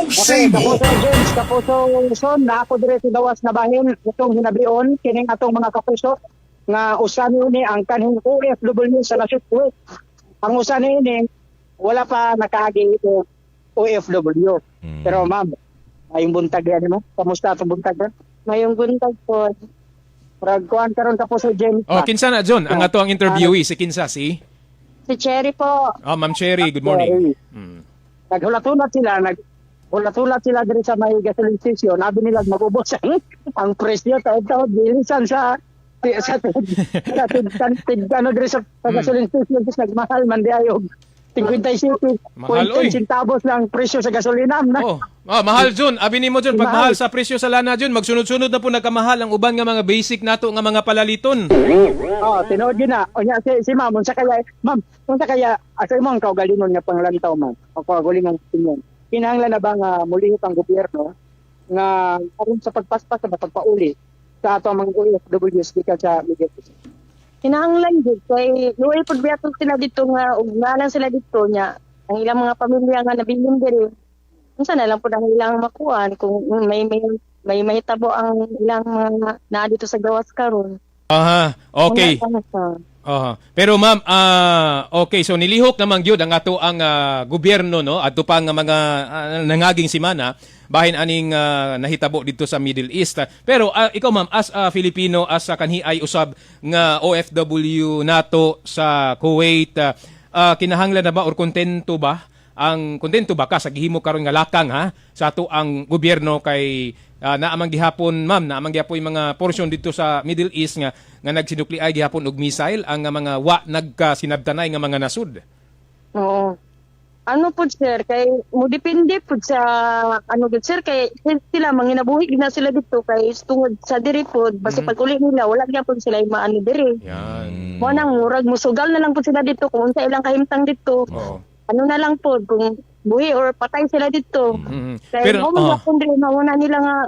Okay, Kapuso James, Kapuso Son, na ako dire sa gawas na bahin, itong hinabion, kining atong mga kapuso, nga usan ni ang kanhing OFW sa nasud Kuwait. Ang usan ni wala pa nakaagi ito OFW. Pero ma'am, ayong buntag yan mo. Kamusta itong buntag ba? Mayong buntag po. Ragkuhan karon Kapuso James. Oh, kinsa na John, ang ato ang interviewee si kinsa si? Si Cherry po. Oh, Ma'am Cherry, good morning. Naghulat-hulat sila diri sa may gasoline station. Sabi nila mag-ubos ang presyo taon-taon bilisan sa ano diri sa gasoline station kasi nagmahal man di ayog 57 Mahal, oy. centavos lang presyo sa gasolina na. Oh, mahal John. Abi nimo John, pag mahal sa presyo sa lana John, magsunod-sunod na po nagkamahal ang uban nga mga basic nato nga mga palaliton. Oh, tinuod yun na. O nya si ma'am, unsa kaya asa imong kaugalingon nga panglantaw ma'am. O kaugalingon opinion. Kinahanglan na ba nga mulihit ang gobyerno nga aron sa pagpaspas sa pagpauli sa ato mga OFWs gikan sa Middle East. Kinahanglan gid kay luway pud biyaton sila dito nga ugnanan sila dito nya. Ang ilang mga pamilya nga nabilin diri. Unsa na lang pud ang ilang makuan kung may mahitabo ang ilang mga naa dito sa gawas karon. Aha, okay. Pero ma'am, okay, so nilihok namang gyud ang ato ang gobyerno no adto pa nga mga nangaging simana bahin aning nahitabo dito sa Middle East. Pero ikaw ma'am as a Filipino, as a kanhiay usab nga OFW nato sa Kuwait, kinahanglan na ba or kontento ba ka sa gihimo karon nga lakang ha sa ato ang gobyerno kay naamang gihapon ma'am, naamang gihapon yung mga portion dito sa Middle East nga nagsinukliay gihapon og missile ang mga nagkasinabtanay nga mga nasud. Oo. Ano po sir, kay mo depende po sa ano gid sir kay sila manginabuhi gid na sila dito kay tungod sa diri po basta pag uli nila wala gyapon sila maano diri. Yan. Mo nang murag musugal na lang po sila dito kung unsa ilang kahimtang dito. Oo. Ano na lang po kung buhi or patay sila dito. Kaya Pero mo magyapon diri mauna nila nga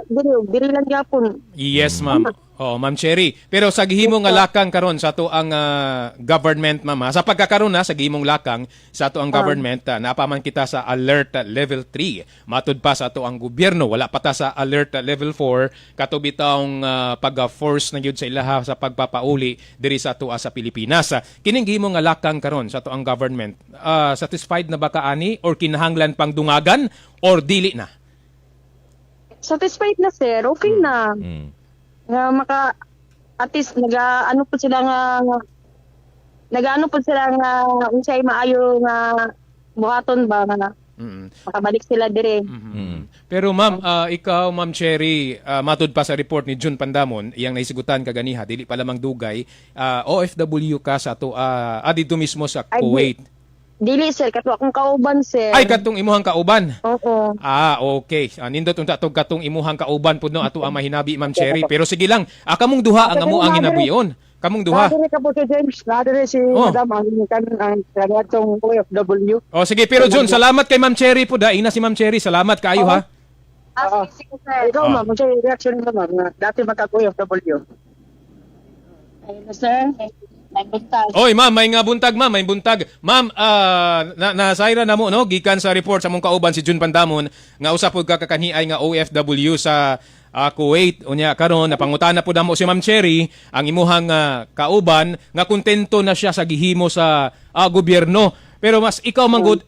diri lang gyapon. yes ma'am. Oh, Ma'am Cherry. Pero sa gihimo nga lakang karon sa ato ang government ma'am, sa pagkakaroon na sa gihimong lakang sa ato ang government, napaman kita sa alert level 3. Matud pa sa ato ang gobyerno, wala pa ta sa alert level 4 katubi taong pag-force na gyud sa ilaha sa pagpapauli diri sa ato sa Pilipinas. Kining gihimo nga lakang karon sa ato ang government, satisfied na ba ka ani or kinahanglan pang dungagan or dili na? Satisfied na sir, okay na. Nga maka at least nagaano po sila nga unsay maayo nga buhaton ba nga makabalik sila dire. Pero ma'am, ikaw Ma'am Cherry, matud pa sa report ni June Pandamon, iyang naisigutan kaganiha, dili pa lamang dugay, OFW ka sa ato dito mismo sa Kuwait. Dili sir, kato akong kauban sir. Ay, katong imuhang kauban. Oo. Okay. Nindot unta tog katong imuhang kauban pud no ato ang mahinabi Ma'am Cherry. Pero sige lang, kamong duha ang amo ang hinabuyon. Kamong duha. Nadiri ka po si James, nadiri si Madam ang kanatong OFW. Oh, sige, pero June, salamat kay Ma'am Cherry po. Ina si Ma'am Cherry, salamat kaayo ha. Sige sir. Ikaw ma'am, unsa yung reaction mo ma'am nga dati magka-OFW? Ayun na sir. May buntag. Oy, ma'am, may nga buntag, ma'am, may buntag. Ma'am, nasayra na mo, no? Gikan sa report sa mong kauban si June Pandamon, nga usa pud ka kakanhiay nga OFW sa Kuwait. Unya karon napangutana pud namo si Ma'am Cherry, ang imuhang kauban nga kontento na siya sa gihimo sa gobyerno. Pero mas ikaw manggod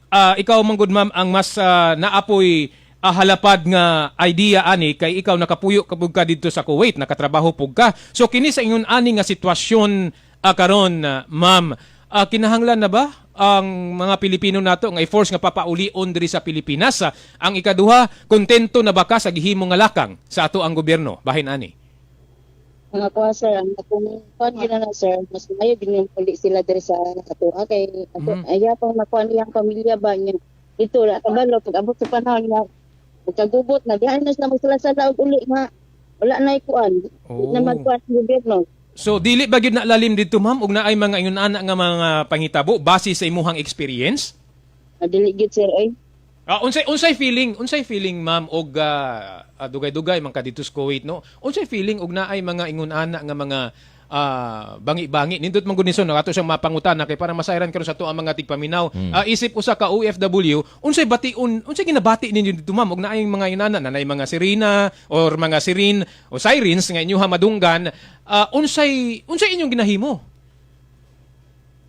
ma'am ang mas naapoy halapad nga idea ani kay ikaw nakapuyo kapug ka dito sa Kuwait, nakatrabaho pug ka. So kini sa ingon ani nga sitwasyon karon ma'am, kinahanglan na ba ang mga Pilipino nato nga i-force nga papaulion diri sa Pilipinas? Ang ikaduha, kontento na ba ka sa gihimo nga lakang sa ato ang gobyerno bahin ani? Mga kuha sir, ang akong kuhan gina na sir, mas mayo din yung puli sila diri sa ato. Kay aya pang nakuha niyang pamilya ba niya. Ito ra kabalo pag abot sa panahon nga pagkagubot na dihan na sila magsala-sala og uli nga wala na ikuan. Na magkuha sa gobyerno. So dili ba gyud na lalim dito ma'am ug naay mga ingon ana nga mga pangitabo base sa imuhang experience? Dili gid sir ay. Unsay feeling ma'am og dugay-dugay man ka dito sa Kuwait no? Unsay feeling og naay mga ingon ana nga mga bangi-bangi nindot man gud ni son ato siyang mapangutana kay para masayran karon sa to ang mga tigpaminaw. Isip usa ka OFW, unsay bation, unsay ginabati ninyo dito ma'am og naay mga inana nanay mga sirena or mga sirin o sirens nga inyo madunggan, unsay inyong ginahimo?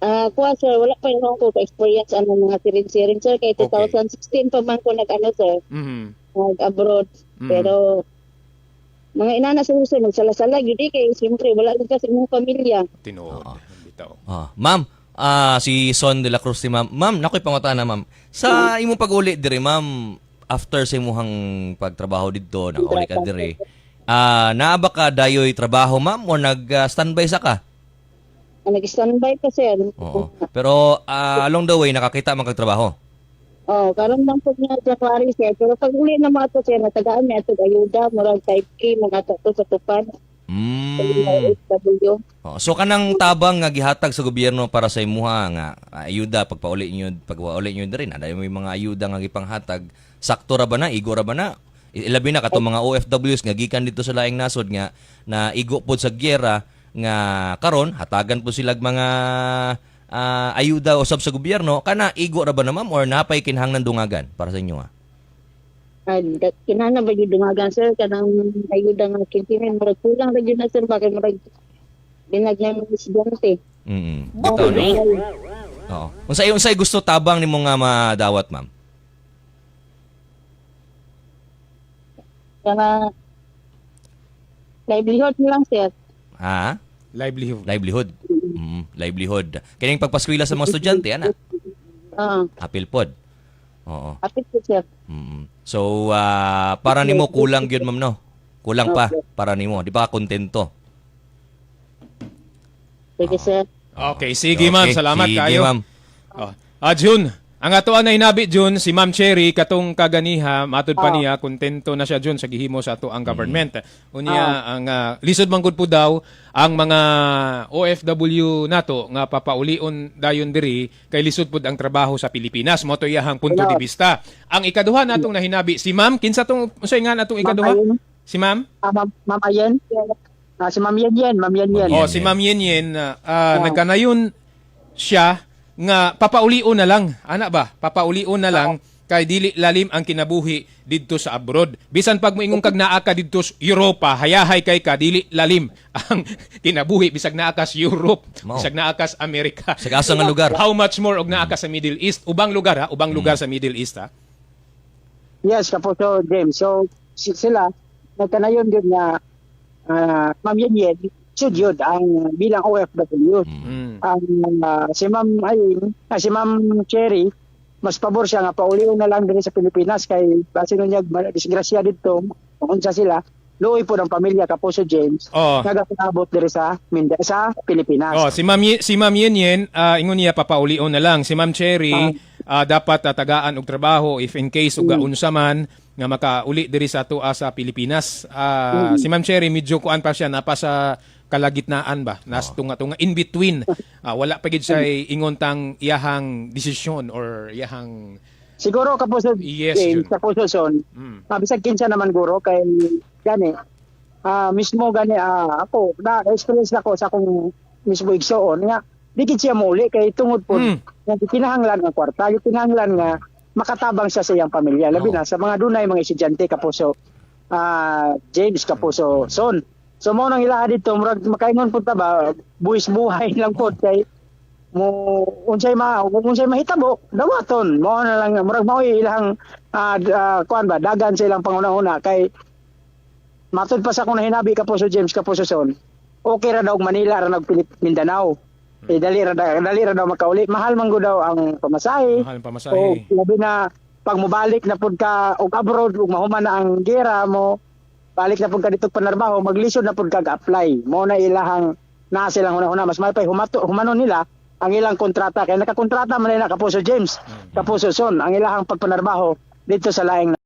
Kuha sir, wala pa yung ko experience ano mga sirin-sirin sir kay Okay. 2016 pa man ko nag-ano sir, Mhm. nag-abroad. Pero mga inana sa Luzon, nagsala-sala yun kay siyempre wala rin kasi mga pamilya. Tinuod. Bitaw. Ma'am, si Son de la Cruz si ma'am. Ma'am, nakoy pangutana ma'am. Sa imong pag-uli dire ma'am, after sa imong pagtrabaho didto, nakauli ka dire. Naa ba ka dayoy trabaho ma'am o nag-standby sa ka? Nag-standby pa sir. Oo. Pero along the way nakakita man kag trabaho. Karon lang po niya January sir. Pero pag uli na mga to sir, natagaan niya ito ayuda, murag 5K, mga to sa tupan. OFW. So kanang tabang nga gihatag sa gobyerno para sa imuha nga ayuda pagpauli niyo diri na may mga ayuda nga gipanghatag, sakto ra ba na, igo ra ba na? Ilabi na katong mga OFWs nga gikan dito sa laing nasod nga na igo pod sa gyera nga karon hatagan po sila mga ayuda usab sa gobyerno, kana igo ra ba na ma'am or napay kinahanglan dungagan para sa inyo? Kinahanglan ba yung dumagan sir, kanang ayuda nga kintimin, murag kulang ra yun na sir, bakit murag dinag niya mga estudyante. Bitaw no? Oo. Unsay gusto tabang nimo nga madawat ma'am? Kana livelihood lang sir. Ha? Livelihood. Livelihood. Livelihood. Kining pagpaskwela sa mga estudyante ana. Apil pod. Oo. Apit po sir. So para nimo kulang gyud ma'am no. Kulang pa para nimo, di ba kontento? Sige sir. Okay, sige ma'am, salamat sige, kayo. ma'am. Jun, ang ato na hinabi Jun, si Ma'am Cherry katong kaganiha, matod pa niya, kontento na siya Jun sa gihimo sa ato ang government. Unya ang lisod man gud po daw ang mga OFW nato nga papaulion dayon diri kay lisod pud ang trabaho sa Pilipinas. Mo to iyahang punto de vista. Ang ikaduha natong nahinabi si Ma'am, kinsa tong unsay nga natong ikaduha? Si Ma'am? Ma'am Ayen. Si Ma'am Yen. Ma'am Yen. Si Ma'am Yen nagkanayon siya nga papaulion na lang. Ana ba? Papaulion na lang kay dili lalim ang kinabuhi didto sa abroad. Bisan pag moingong kag naa ka didto sa Europa, hayahay kay ka dili lalim ang kinabuhi bisag naa ka sa Europe, bisag naa ka sa Amerika. Sa asa nga lugar. How much more og naa ka sa Middle East? Ubang lugar ha, ubang lugar sa Middle East ha. Yes, Kapuso James. So, sila, nagkanayon din na Ma'am Yen, sudyod ang bilang OFW. Ang si Ma'am si Ma'am Cherry, mas pabor siya nga paulion na lang din sa Pilipinas kay base nun niya disgrasya dito, unsa sila, luoy po ng pamilya Kapuso James. Nagapaabot diri sa Pilipinas. Si Ma'am Yen, ingon niya papaulion na lang. Si Ma'am Cherry, dapat tagaan og trabaho if in case ug unsa man nga makauli diri sa ato sa Pilipinas. Si Ma'am Cherry medyo kuan pa siya napa sa kalagitnaan ba nas tunga in between. Wala pa gid siya ingon tang iyahang desisyon or iyahang siguro Kapuso Yes, Kapuso son. Bisag kinsa naman guro kay gani mismo gani ako na experience nako sa akong mismo igsoon nga di gid siya muli kay tungod po nga kinahanglan nga kwarta, kinahanglan nga makatabang siya sa iyang pamilya labi na sa mga dunay mga estudyante Kapuso James Kapuso son. So mo nang ilaha dito murag makaingon pud ta ba buwis buhay lang pod kay mo unsay mahitabo dawaton mo na lang murag mao ilahang kuan ba dagan sa ilang panguna-una kay matud pa sa akong nahinabi Kapuso James Kapuso son okay ra daw og Manila ra nag Mindanao dali ra daw makauli mahal man gud daw ang pamasahe o labi na pag mobalik na pud ka og abroad ug mahuman na ang gera mo balik na pud ka dito panarbaho maglisod na pud ka ga-apply mo na ilahang na silang una mas mapay humanon nila ang ilang kontrata kay nakakontrata man nila Kapuso James Kapuso son ang ilahang pagpanarbaho dito sa laing